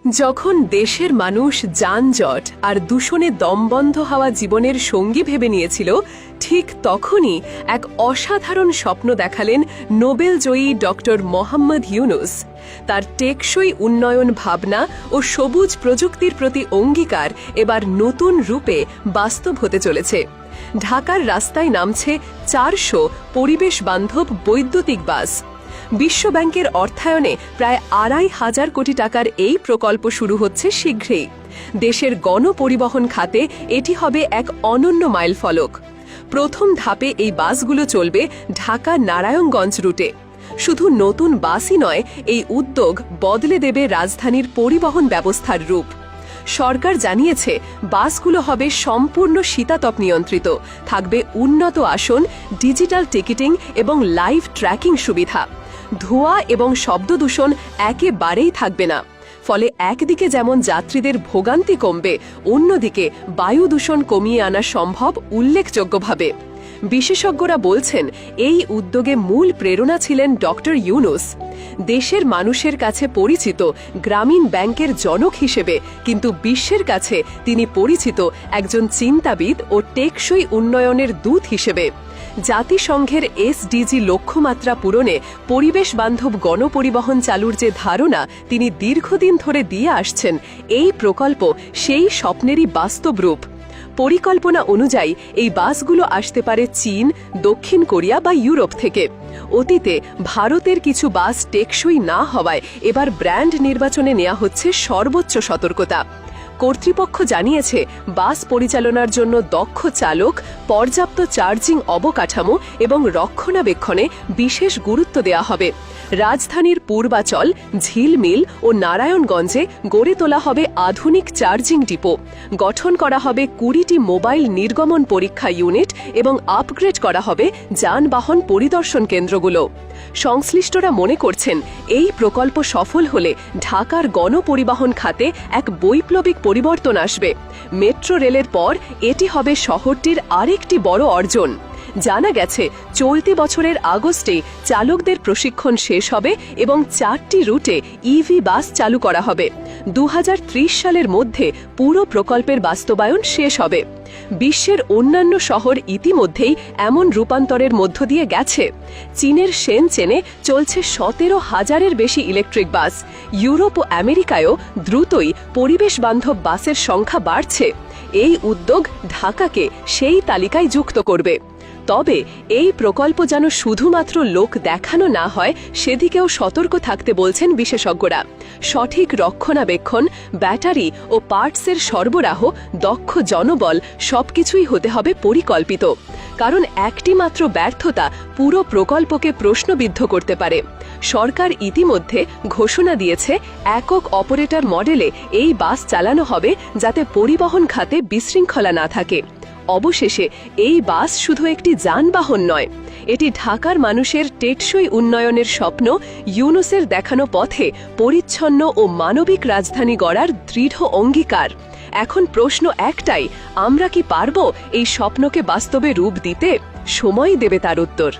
যখন দেশের মানুষ যানজট আর দূষণে দমবন্ধ হওয়া জীবনের সঙ্গী ভেবে নিয়েছিল, ঠিক তখনই এক অসাধারণ স্বপ্ন দেখালেন নোবেলজয়ী ডক্টর মোহাম্মদ ইউনুস। তার টেকসই উন্নয়ন ভাবনা ও সবুজ প্রযুক্তির প্রতি অঙ্গীকার এবার নতুন রূপে বাস্তব হতে চলেছে। ঢাকার রাস্তায় নামছে 400 পরিবেশ বান্ধব বৈদ্যুতিক বাস। বিশ্বব্যাংকের অর্থায়নে প্রায় 2,500 কোটি টাকার এই প্রকল্প শুরু হচ্ছে শীঘ্রই। দেশের গণপরিবহন খাতে এটি হবে এক অনন্য মাইলফলক। প্রথম ধাপে এই বাসগুলো চলবে ঢাকা নারায়ণগঞ্জ রুটে। শুধু নতুন বাসই নয়, এই উদ্যোগ বদলে দেবে রাজধানীর পরিবহন ব্যবস্থার রূপ। সরকার জানিয়েছে, বাসগুলো হবে সম্পূর্ণ শীতাতপ নিয়ন্ত্রিত, থাকবে উন্নত আসন, ডিজিটাল টিকিটিং এবং লাইভ ট্র্যাকিং সুবিধা। ধোঁয়া এবং শব্দদূষণ একেবারেই থাকবে না। ফলে একদিকে যেমন যাত্রীদের ভোগান্তি কমবে, অন্যদিকে বায়ু দূষণ কমিয়ে আনা সম্ভব উল্লেখযোগ্যভাবে। বিশেষজ্ঞরা বলছেন, এই উদ্যোগে মূল প্রেরণা ছিলেন ডক্টর ইউনুস। দেশের মানুষের কাছে পরিচিত গ্রামীণ ব্যাংকের জনক হিসেবে, কিন্তু বিশ্বের কাছে তিনি পরিচিত একজন চিন্তাবিদ ও টেকসই উন্নয়নের দূত হিসেবে। জাতিসংঘের SDG লক্ষ্যমাত্রা পূরণে পরিবেশ বান্ধব গণপরিবহন চালুর যে ধারণা তিনি দীর্ঘদিন ধরে দিয়ে আসছেন, এই প্রকল্প সেই স্বপ্নেরই বাস্তব রূপ। পরিকল্পনা অনুযায়ী এই বাসগুলো আসতে পারে চীন, দক্ষিণ কোরিয়া বা ইউরোপ থেকে। অতীতে ভারতের কিছু বাস টেকসই না হওয়ায় এবার ব্র্যান্ড নির্বাচনে নেওয়া হচ্ছে সর্বোচ্চ সতর্কতা। কর্তৃপক্ষ জানিয়েছে, বাস পরিচালনার জন্য দক্ষ চালক, পর্যাপ্ত চার্জিং অবকাঠামো এবং রক্ষণাবেক্ষণে বিশেষ গুরুত্ব দেওয়া হবে। রাজধানীর পূর্বাচল, ঝিলমিল ও নারায়ণগঞ্জে গড়ে তোলা হবে আধুনিক চার্জিং ডিপো। গঠন করা হবে 20টি মোবাইল নির্গমন পরীক্ষা ইউনিট এবং আপগ্রেড করা হবে যানবাহন পরিদর্শন কেন্দ্রগুলো। সংশ্লিষ্টরা মনে করছেন, এই প্রকল্প সফল হলে ঢাকার গণপরিবহন খাতে এক বৈপ্লবিক পরিবর্তন আসবে। মেট্রো রেলের পর এটি হবে শহরটির আরেকটি বড় অর্জন। জানা গেছে, চলতি বছরের আগস্টে চালকদের প্রশিক্ষণ শেষ হবে এবং 4টি রুটে ইভি বাস চালু করা হবে। 2030 সালের মধ্যে পুরো প্রকল্পের বাস্তবায়ন শেষ হবে। বিশ্বের অন্যান্য শহর ইতিমধ্যেই এমন রূপান্তরের মধ্য দিয়ে গেছে। চীনের শেনচেনে চলছে 17,000-এর বেশি ইলেকট্রিক বাস। ইউরোপ ও আমেরিকায়ও দ্রুতই পরিবেশ বান্ধব বাসের সংখ্যা বাড়ছে। এই উদ্যোগ ঢাকাকে সেই তালিকায় যুক্ত করবে। তবে এই প্রকল্প যেন শুধুমাত্র লোক দেখানো না হয়, সেদিকেও সতর্ক থাকতে বলছেন বিশেষজ্ঞরা। সঠিক রক্ষণাবেক্ষণ, ব্যাটারি ও পার্টসের সরবরাহ, দক্ষ জনবল সবকিছুই হতে হবে পরিকল্পিত। কারণ একটি মাত্র ব্যর্থতা পুরো প্রকল্পকে প্রশ্নবিদ্ধ করতে পারে। সরকার ইতিমধ্যে ঘোষণা দিয়েছে, একক অপারেটর মডেলে এই বাস চালানো হবে, যাতে পরিবহন খাতে বিশৃঙ্খলা না থাকে। অবশেষে এই বাস শুধু একটি যানবাহন নয়, এটি ঢাকার মানুষের টেকসই উন্নয়নের স্বপ্ন, ইউনুসের দেখানো পথে পরিচ্ছন্ন ও মানবিক রাজধানী গড়ার দৃঢ় অঙ্গীকার। এখন প্রশ্ন একটাই, আমরা কি পারব এই স্বপ্নকে বাস্তবে রূপ দিতে? সময় দেবে তার উত্তর।